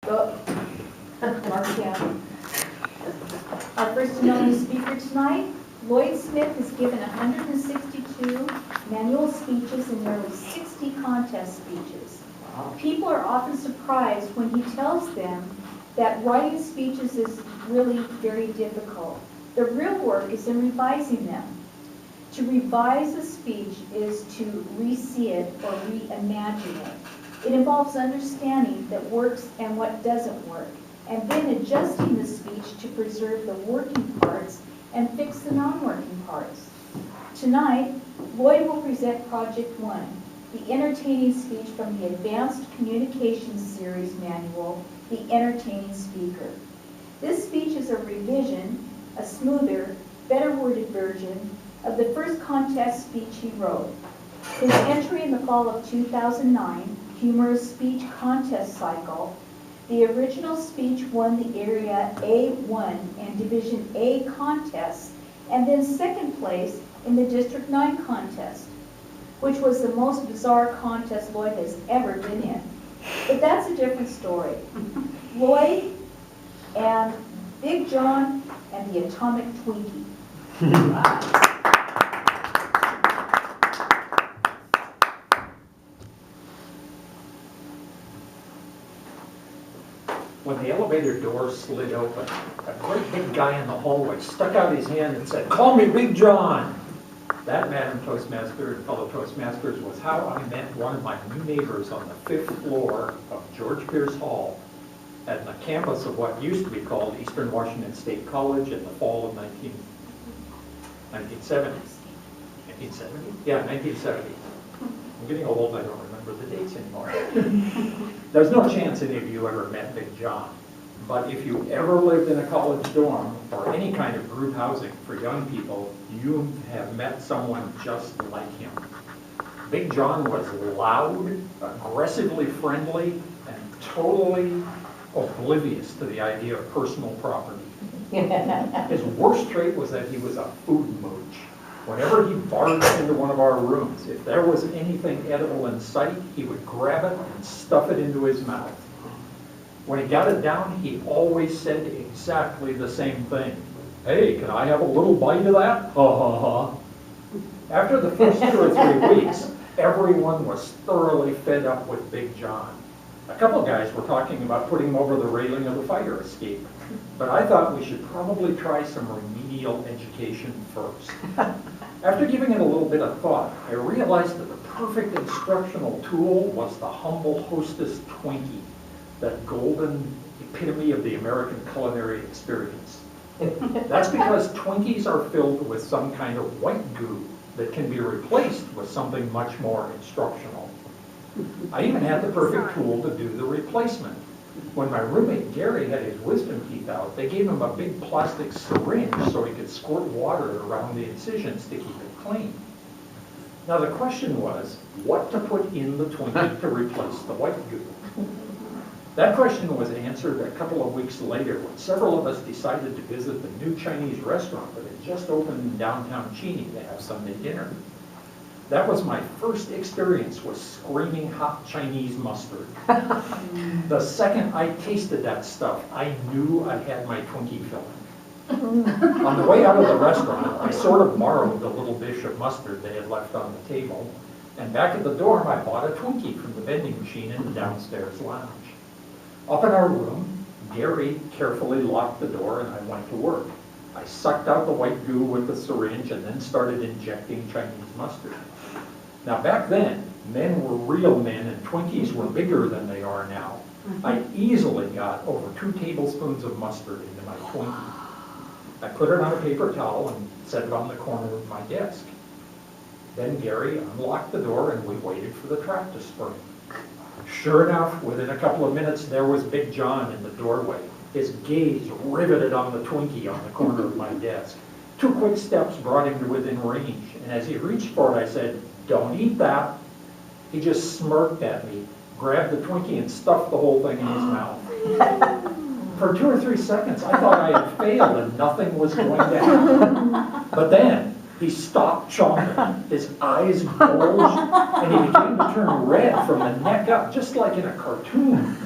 Go. Mark down. Our first and only speaker tonight, Lloyd Smith, has given 162 manual speeches and nearly 60 contest speeches. People are often surprised when he tells them that writing speeches is really very difficult. The real work is in revising them. To revise a speech is to re-see it or reimagine it. It involves understanding that works and what doesn't work, and then adjusting the speech to preserve the working parts and fix the non-working parts. Tonight, Lloyd will present Project 1, the entertaining speech from the Advanced Communications Series manual, The Entertaining Speaker. This speech is a revision, a smoother, better worded version of the first contest speech he wrote. His entry in the fall of 2009 humorous speech contest cycle, the original speech won the Area A1 and Division A contests, and then second place in the District 9 contest, which was the most bizarre contest Lloyd has ever been in. But that's a different story. Lloyd and Big John and the Atomic Twinkie. When the elevator door slid open, a great big guy in the hallway stuck out his hand and said, "Call me Big John." That, Madam Toastmaster and fellow Toastmasters, was how I met one of my new neighbors on the 5th floor of George Pierce Hall at the campus of what used to be called Eastern Washington State College in the fall of 1970. 1970? Yeah, 1970. I'm getting old, I don't remember the dates anymore. There's no chance any of you ever met Big John, but if you ever lived in a college dorm or any kind of group housing for young people, you have met someone just like him. Big John was loud, aggressively friendly, and totally oblivious to the idea of personal property. His worst trait was that he was a food mooch. Whenever he barged into one of our rooms, if there was anything edible in sight, he would grab it and stuff it into his mouth. When he got it down, he always said exactly the same thing. "Hey, can I have a little bite of that? Ha ha ha." After the first 2 or 3 weeks, everyone was thoroughly fed up with Big John. A couple guys were talking about putting him over the railing of the fire escape, but I thought we should probably try some remedial education first. After giving it a little bit of thought, I realized that the perfect instructional tool was the humble hostess Twinkie, that golden epitome of the American culinary experience. That's because Twinkies are filled with some kind of white goo that can be replaced with something much more instructional. I even had the perfect tool to do the replacement. When my roommate Gary had his wisdom teeth out, they gave him a big plastic syringe so he could squirt water around the incisions to keep it clean. Now the question was, what to put in the Twinkie to replace the white goo? That question was answered a couple of weeks later when several of us decided to visit the new Chinese restaurant that had just opened in downtown Cheney to have Sunday dinner. That was my first experience with screaming hot Chinese mustard. The second I tasted that stuff, I knew I had my Twinkie filling. On the way out of the restaurant, I sort of borrowed the little dish of mustard they had left on the table, and back at the dorm, I bought a Twinkie from the vending machine in the downstairs lounge. Up in our room, Gary carefully locked the door and I went to work. I sucked out the white goo with the syringe and then started injecting Chinese mustard. Now back then, men were real men and Twinkies were bigger than they are now. I easily got over 2 tablespoons of mustard into my Twinkie. I put it on a paper towel and set it on the corner of my desk. Then Gary unlocked the door and we waited for the trap to spring. Sure enough, within a couple of minutes, there was Big John in the doorway, his gaze riveted on the Twinkie on the corner of my desk. 2 quick steps brought him to within range, and as he reached for it, I said, "Don't eat that." He just smirked at me, grabbed the Twinkie, and stuffed the whole thing in his mouth. For 2 or 3 seconds, I thought I had failed and nothing was going to happen. But then, he stopped chomping, his eyes bulged, and he began to turn red from the neck up, just like in a cartoon.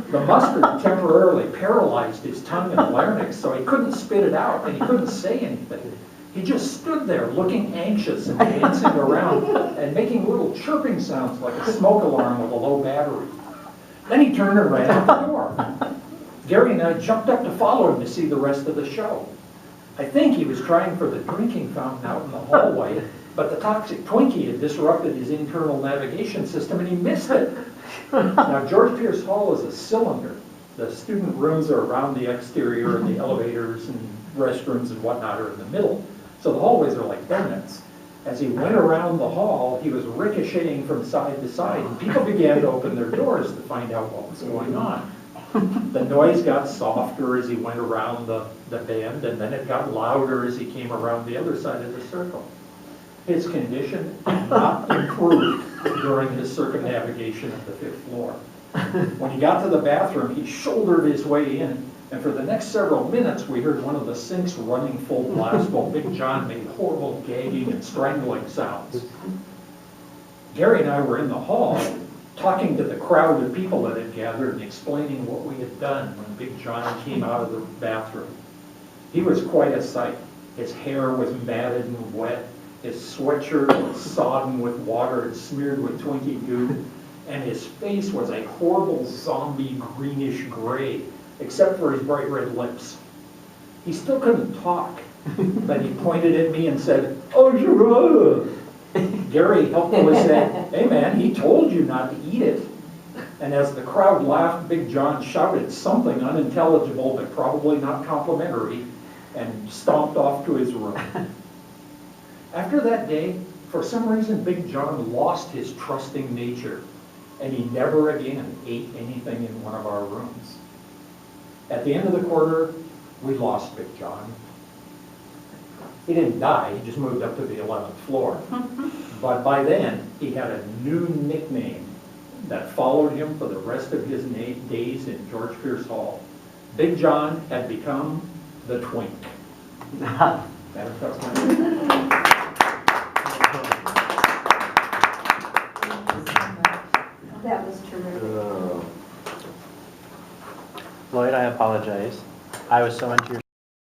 The mustard temporarily paralyzed his tongue and larynx, so he couldn't spit it out and he couldn't say anything. He just stood there looking anxious and dancing around and making little chirping sounds like a smoke alarm with a low battery. Then he turned and ran out the door. Gary and I jumped up to follow him to see the rest of the show. I think he was trying for the drinking fountain out in the hallway, but the toxic Twinkie had disrupted his internal navigation system and he missed it. Now, George Pierce Hall is a cylinder. The student rooms are around the exterior and the elevators and restrooms and whatnot are in the middle. So the hallways are like donuts. As he went around the hall, he was ricocheting from side to side, and people began to open their doors to find out what was going on. The noise got softer as he went around the bend, and then it got louder as he came around the other side of the circle. His condition did not improve during his circumnavigation of the 5th floor. When he got to the bathroom, he shouldered his way in, and for the next several minutes, we heard one of the sinks running full blast while Big John made horrible gagging and strangling sounds. Gary and I were in the hall talking to the crowd of people that had gathered and explaining what we had done when Big John came out of the bathroom. He was quite a sight. His hair was matted and wet. His sweatshirt was sodden with water and smeared with Twinkie goo. And his face was a horrible zombie greenish gray, except for his bright red lips. He still couldn't talk, but he pointed at me and said, "Oh, sure." Gary helpfully said, "Hey man, he told you not to eat it." And as the crowd laughed, Big John shouted something unintelligible but probably not complimentary and stomped off to his room. After that day, for some reason, Big John lost his trusting nature, and he never again ate anything in one of our rooms. At the end of the quarter, we lost Big John. He didn't die, he just moved up to the 11th floor. But by then, he had a new nickname that followed him for the rest of his days in George Pierce Hall. Big John had become the Twink. That was terrific. Lloyd, I apologize. I was so into your